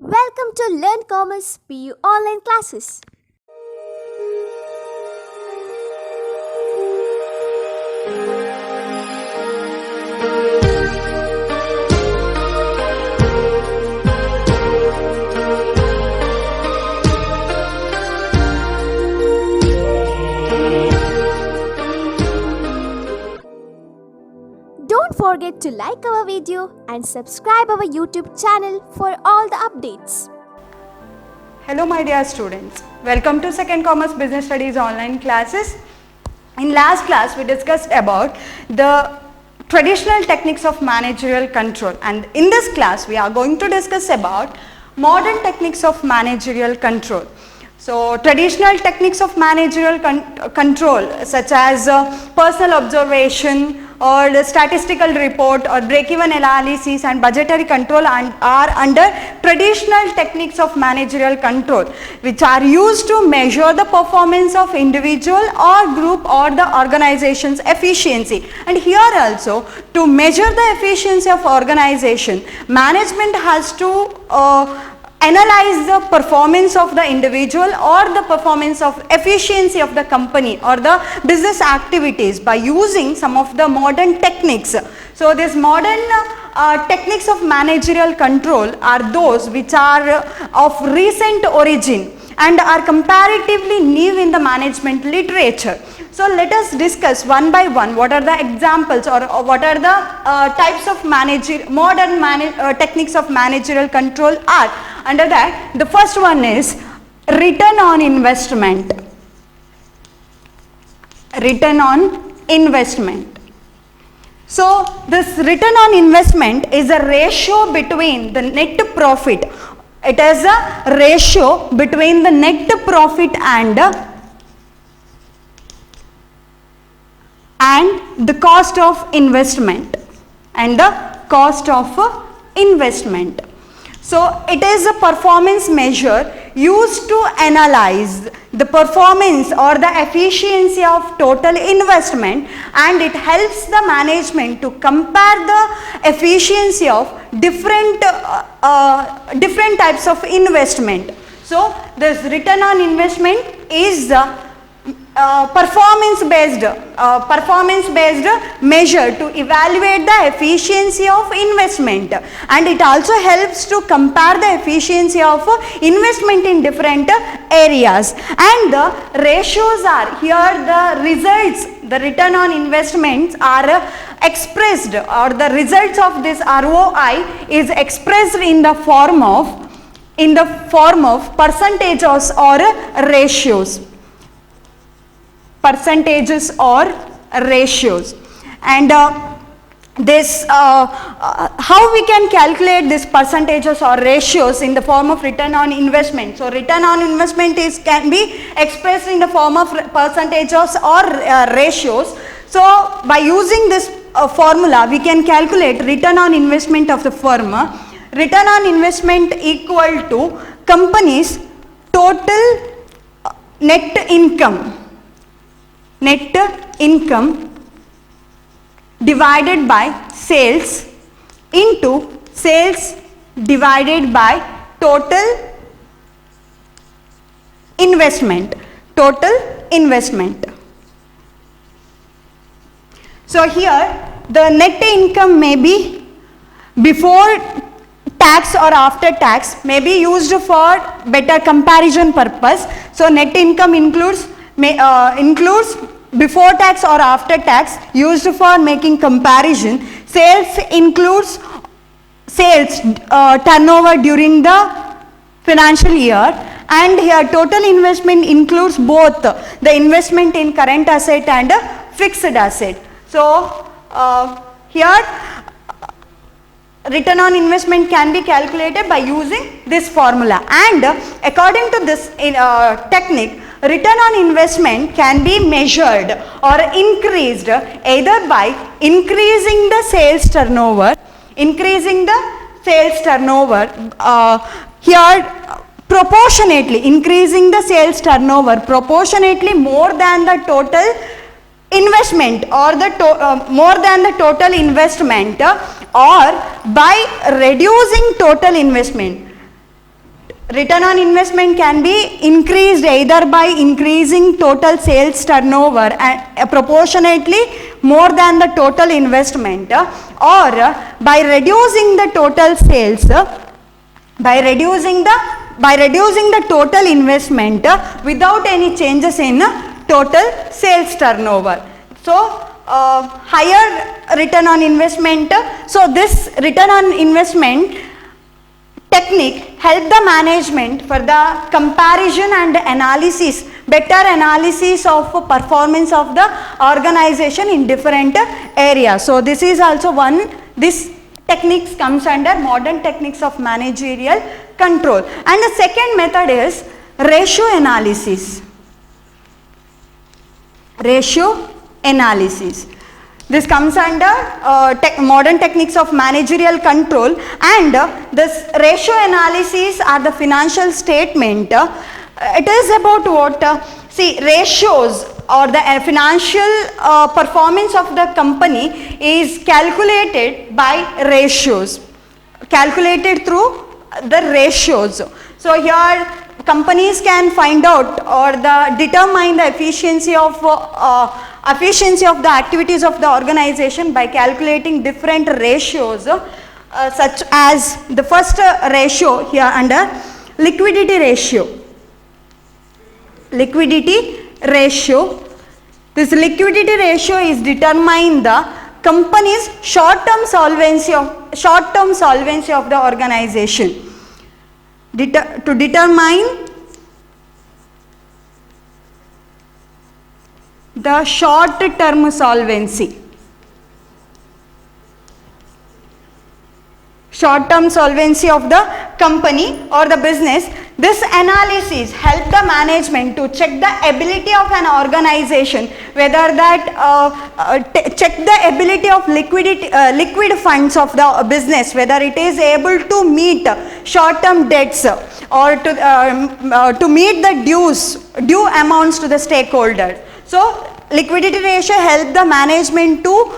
Welcome to Learn Commerce PU online classes. Don't forget to like our video and subscribe our YouTube channel for all the updates. Hello my dear students, welcome to Second Commerce Business Studies online classes. In last class we discussed about the traditional techniques of managerial control, and in this class we are going to discuss about modern techniques of managerial control. So traditional techniques of managerial control such as personal observation or the statistical report or break-even analysis and budgetary control are under traditional techniques of managerial control, which are used to measure the performance of individual or group or the organization's efficiency. And here also, to measure the efficiency of organization, management has to analyze the performance of the individual or the performance of efficiency of the company or the business activities by using some of the modern techniques. So these modern techniques of managerial control are those which are of recent origin and are comparatively new in the management literature. So let us discuss one by one what are the examples or what are the types of modern techniques of managerial control are. Under that, the first one is return on investment. Return on investment. So this return on investment is a ratio between the net profit. It is a ratio between the net profit and the cost of investment So it is a performance measure used to analyze the performance or the efficiency of total investment, and it helps the management to compare the efficiency of different types of investment. So this return on investment is performance based measure to evaluate the efficiency of investment, and it also helps to compare the efficiency of investment in different areas. And the ratios are here, the results, the return on investments are expressed, or the results of this ROI is expressed in the form of percentages or ratios. And how we can calculate these percentages or ratios in the form of return on investment. So return on investment can be expressed in the form of percentages or ratios. So by using this formula, we can calculate return on investment of the firm. Return on investment equal to company's total net income divided by sales into sales divided by total investment. So here the net income may be before tax or after tax, may be used for better comparison purpose. So net income includes before tax or after tax, used for making comparison. Sales includes sales turnover during the financial year, and here total investment includes both the investment in current asset and fixed asset. So here return on investment can be calculated by using this formula, and according to this technique, return on investment can be measured or increased either by increasing the sales turnover, here proportionately, increasing the sales turnover proportionately more than the total investment or more than the total investment, or by reducing total investment. return on investment can be increased either by increasing total sales turnover and proportionately more than the total investment, or by reducing the total sales, by reducing the total investment without any changes in total sales turnover. So higher return on investment. So this return on investment technique help the management for the comparison and analysis, better analysis of performance of the organization in different areas. So this is also one, this techniques comes under modern techniques of managerial control. And the second method is ratio analysis. Ratio analysis. This comes under modern techniques of managerial control, and this ratio analysis are the financial statement. It is about what? See, ratios or the financial performance of the company is calculated by ratios, calculated through the ratios. So here companies can find out or determine the efficiency of the activities of the organization by calculating different ratios, such as the first ratio here under liquidity ratio. Liquidity ratio. This liquidity ratio is determine the company's short-term solvency of the organization. To determine the short-term solvency. Short-term solvency of the company or the business. This analysis help the management to check the ability of an organization, whether that check the ability of liquid funds of the business, whether it is able to meet short-term debts or to meet the due amounts to the stakeholder. So liquidity ratio help the management to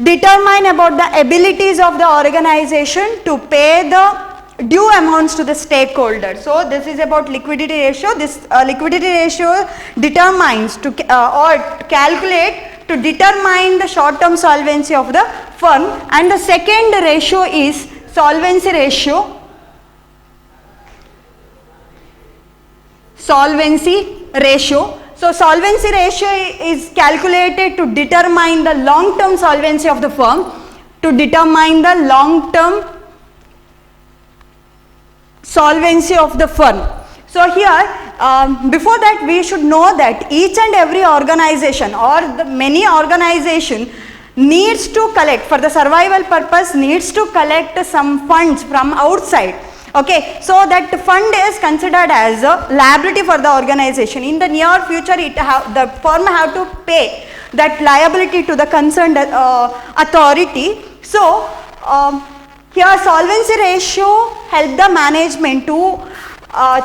determine about the abilities of the organization to pay the due amounts to the stakeholders. So this is about liquidity ratio. This liquidity ratio determines to or calculate to determine the short-term solvency of the firm. And the second ratio is solvency ratio. Solvency ratio. So solvency ratio is calculated to determine the long-term solvency of the firm, to determine the long-term solvency of the firm. So here before that we should know that each and every organization or the many organization needs to collect, for the survival purpose, needs to collect some funds from outside. Okay, so that fund is considered as a liability for the organization. In the near future, the firm have to pay that liability to the concerned authority. So here solvency ratio help the management to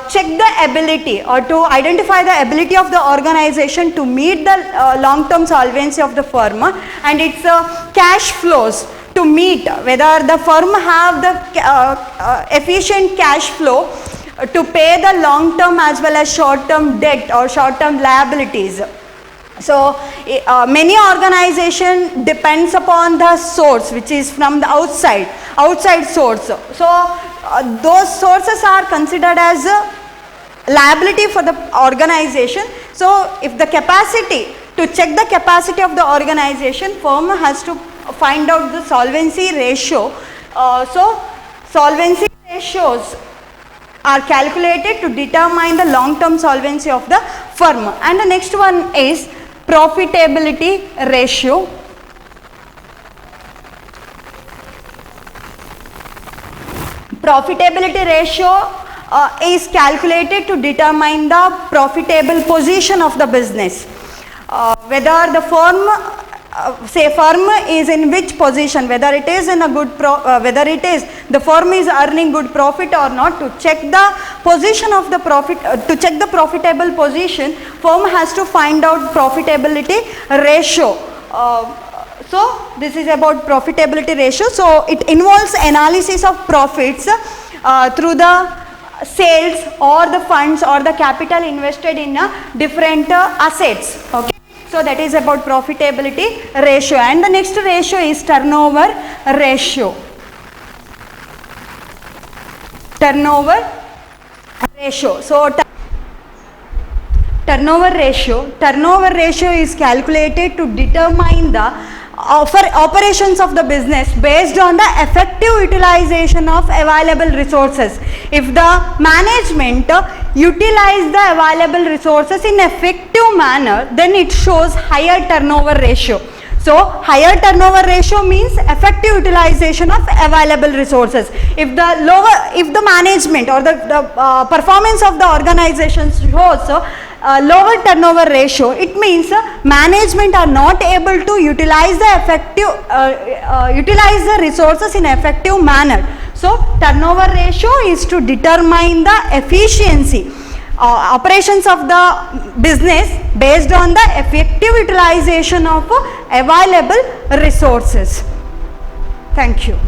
check the ability or to identify the ability of the organization to meet the long-term solvency of the firm and its cash flows, to meet whether the firm have the efficient cash flow to pay the long-term as well as short-term debt or short-term liabilities. So many organization depends upon the source which is from the outside source. So those sources are considered as a liability for the organization. So if the capacity, to check the capacity of the organization, firm has to find out the solvency ratio. So solvency ratios are calculated to determine the long-term solvency of the firm. And the next one is profitability ratio. Profitability ratio is calculated to determine the profitable position of the business. Whether the firm firm is in which position, whether it is in a good whether it is the firm is earning good profit or not. To check the position of the profit, to check the profitable position, firm has to find out profitability ratio. So this is about profitability ratio. So it involves analysis of profits through the sales or the funds or the capital invested in different assets. Okay. So that is about profitability ratio, and the next ratio is turnover ratio. Turnover ratio. So turnover ratio is calculated to determine the operations of the business based on the effective utilization of available resources. If the management utilize the available resources in effective manner, then it shows higher turnover ratio. So higher turnover ratio means effective utilization of available resources. If the management or the performance of the organization shows lower turnover ratio, it means management are not able to utilize the resources in effective manner. So turnover ratio is to determine the efficiency operations of the business based on the effective utilization of available resources. Thank you.